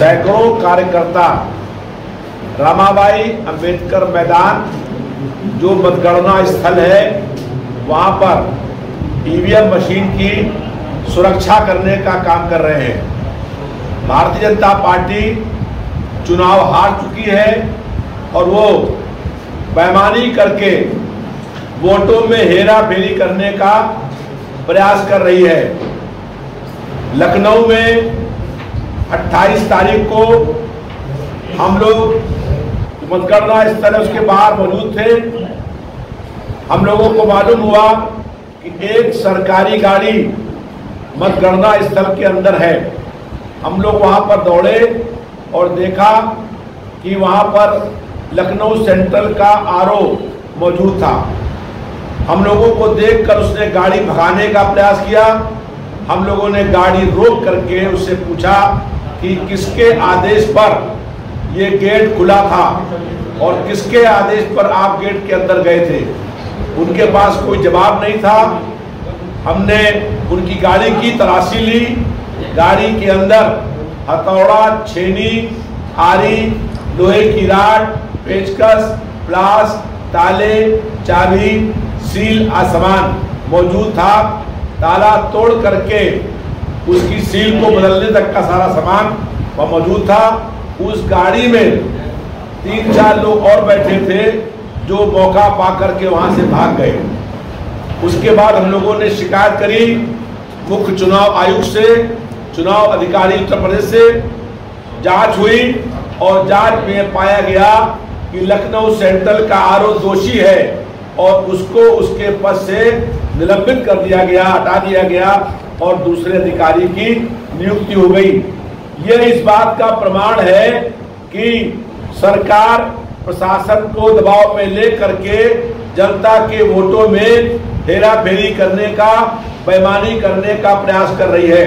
सैकड़ों कार्यकर्ता रामाबाई अंबेडकर मैदान जो मतगणना स्थल है वहां पर ईवीएम मशीन की सुरक्षा करने का काम कर रहे हैं। भारतीय जनता पार्टी चुनाव हार चुकी है और वो बेईमानी करके वोटों में हेरा फेरी करने का प्रयास कर रही है। लखनऊ में 28 तारीख को हम लोग मतगणना स्थल उसके बाहर मौजूद थे। हम लोगों को मालूम हुआ कि एक सरकारी गाड़ी मतगणना स्थल के अंदर है। हम लोग वहां पर दौड़े और देखा कि वहां पर लखनऊ सेंट्रल का आरओ मौजूद था। हम लोगों को देखकर उसने गाड़ी भगाने का प्रयास किया। हम लोगों ने गाड़ी रोक करके उससे पूछा कि किसके आदेश पर ये गेट खुला था और किसके आदेश पर आप गेट के अंदर गए थे। उनके पास कोई जवाब नहीं था। हमने उनकी गाड़ी की तलाशी ली। गाड़ी के अंदर हथौड़ा, छेनी, आरी, लोहे की राड, पेचकस, प्लास, ताले, चाबी, सील आसमान मौजूद था। ताला तोड़ करके उसकी सील को बदलने तक का सारा सामान वह मौजूद था। उस गाड़ी में 3-4 लोग और बैठे थे जो मौका पा करके वहां से भाग गए। उसके बाद हम लोगों ने शिकायत करी मुख्य चुनाव आयुक्त से, चुनाव अधिकारी उत्तर प्रदेश से। जांच हुई और जांच में पाया गया कि लखनऊ सेंट्रल का आरओ दोषी है और उसको उसके पद से निलंबित कर दिया गया, हटा दिया गया और दूसरे अधिकारी की नियुक्ति हो गई। यह इस बात का प्रमाण है कि सरकार प्रशासन को दबाव में लेकर के जनता के वोटों में हेरा फेरी करने का, बेईमानी करने का प्रयास कर रही है।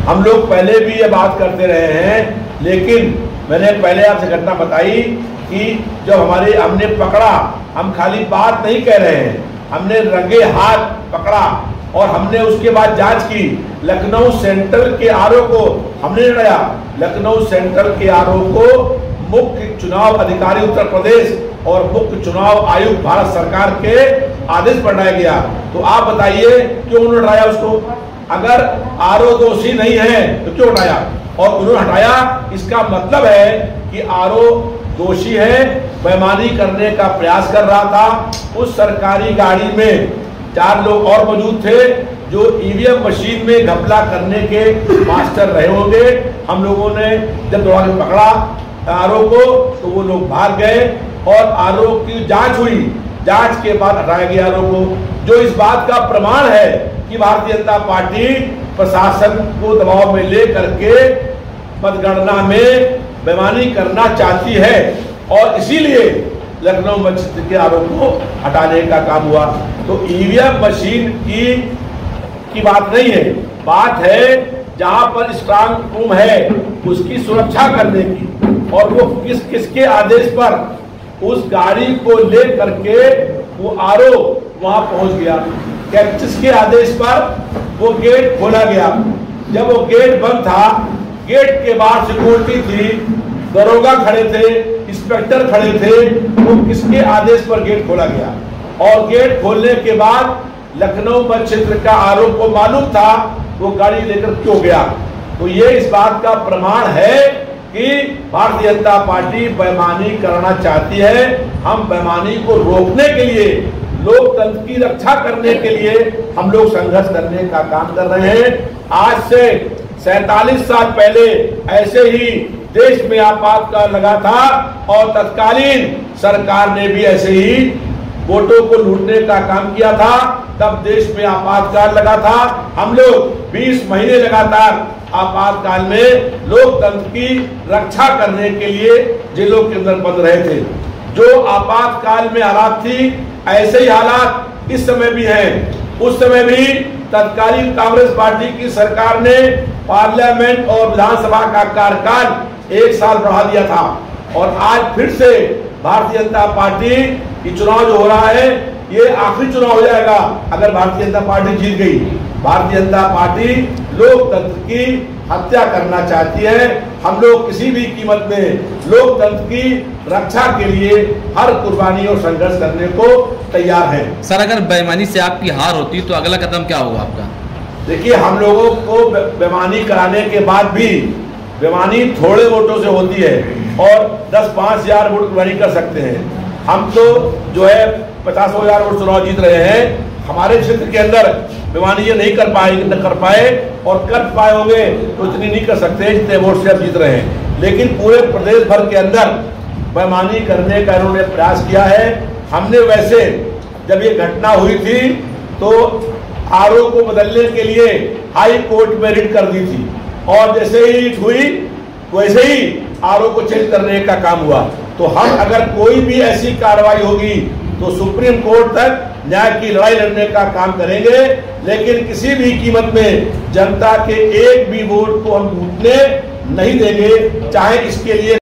हम लोग पहले भी ये बात करते रहे हैं, लेकिन मैंने पहले आपसे घटना बताई कि जब हमने पकड़ा, हम खाली बात नहीं कह रहे हैं, हमने रंगे हाथ पकड़ा और हमने उसके बाद जांच की। लखनऊ सेंट्रल के आरओ को हमने हटाया। लखनऊ सेंट्रल के आरओ को मुख्य चुनाव अधिकारी उत्तर प्रदेश और मुख्य चुनाव आयुक्त भारत सरकार के आदेश पर हटाया गया। तो आप बताइए क्यों उन्होंने हटाया उसको? अगर आरओ दोषी नहीं है तो क्यों हटाया? और उन्होंने हटाया, इसका मतलब है कि आरओ दोषी है, बेईमानी करने का प्रयास कर रहा था। उस सरकारी गाड़ी में 4 लोग और मौजूद थे जो ईवीएम मशीन में घपला करने के मास्टर रहे होंगे। हम लोगों ने जब दौड़ा के पकड़ा आरओ को तो वो लोग भाग गए और आरओ की जांच हुई। जांच के बाद हटाया गया आरओ को, जो इस बात का प्रमाण है कि भारतीय जनता पार्टी प्रशासन को दबाव में ले करके मतगणना में बेईमानी करना चाहती है और इसीलिए लखनऊ मस्जिद के आरोप को हटाने का काम हुआ। तो ईवीएम मशीन की बात नहीं है, बात है जहां पर स्ट्रांग रूम है उसकी सुरक्षा करने की। और वो किसके आदेश पर उस गाड़ी को ले करके वो आरओ वहां पहुंच गया, किसके आदेश पर वो गेट खोला गया। जब वो गेट बंद था, गेट के बाहर सिक्योरिटी थी, दरोगा खड़े थे, इंस्पेक्टर खड़े थे, वो किसके आदेश पर गेट खोला गया। और गेट खोलने के बाद लखनऊ मध्य क्षेत्र का आरोप को मालूम था वो गाड़ी लेकर क्यों गया। तो ये इस बात का प्रमाण है कि भारतीय जनता पार्टी बेईमानी करना चाहती है। हम बेईमानी को रोकने के लिए, लोकतंत्र की रक्षा करने के लिए हम लोग संघर्ष करने का काम कर रहे हैं। आज से 47 साल पहले ऐसे ही देश में आपातकाल लगा था और तत्कालीन सरकार ने भी ऐसे ही वोटों को लूटने का काम किया था। तब देश में आपातकाल लगा था। हम लोग 20 महीने लगातार आपातकाल में लोकतंत्र की रक्षा करने के लिए जेलों के अंदर बंद रहे थे। जो आपातकाल में हालात थी, ऐसे ही हालात इस समय भी हैं। उस समय भी तत्कालीन कांग्रेस पार्टी की सरकार ने पार्लियामेंट और विधानसभा का कार्यकाल 1 साल बढ़ा दिया था। और आज फिर से भारतीय जनता पार्टी की चुनाव जो हो रहा है, ये आखिरी चुनाव हो जाएगा अगर भारतीय जनता पार्टी जीत गई। भारतीय जनता पार्टी लोकतंत्र की हत्या करना चाहती है। हम लोग किसी भी कीमत में लोकतंत्र की रक्षा के लिए हर कुर्बानी और संघर्ष करने को तैयार हैं। सर, अगर बेईमानी से आपकी हार होती तो अगला कदम क्या होगा आपका? देखिए, हम लोगों को बेईमानी कराने के बाद भी, बेईमानी थोड़े वोटों से होती है और 10-5 हज़ार वोट कुर्बानी कर सकते हैं। हम तो जो है 50,000 वोट चुनाव जीत रहे हैं। हमारे क्षेत्र के अंदर बेईमानी ये नहीं कर पाए और कर पाए होंगे तो इतनी नहीं कर सकते जितने वोट से अब जीत रहे हैं। लेकिन पूरे प्रदेश भर के अंदर बेईमानी करने का इन्होंने प्रयास किया है। हमने वैसे जब ये घटना हुई थी तो आरओ को बदलने के लिए हाई कोर्ट में रिट कर दी थी और जैसे ही रिट हुई वैसे ही आरओ को चेंज करने का काम हुआ। तो हम अगर कोई भी ऐसी कार्रवाई होगी तो सुप्रीम कोर्ट तक न्याय की लड़ाई लड़ने का काम करेंगे, लेकिन किसी भी कीमत में जनता के एक भी वोट को हम टूटने नहीं देंगे, चाहे इसके लिए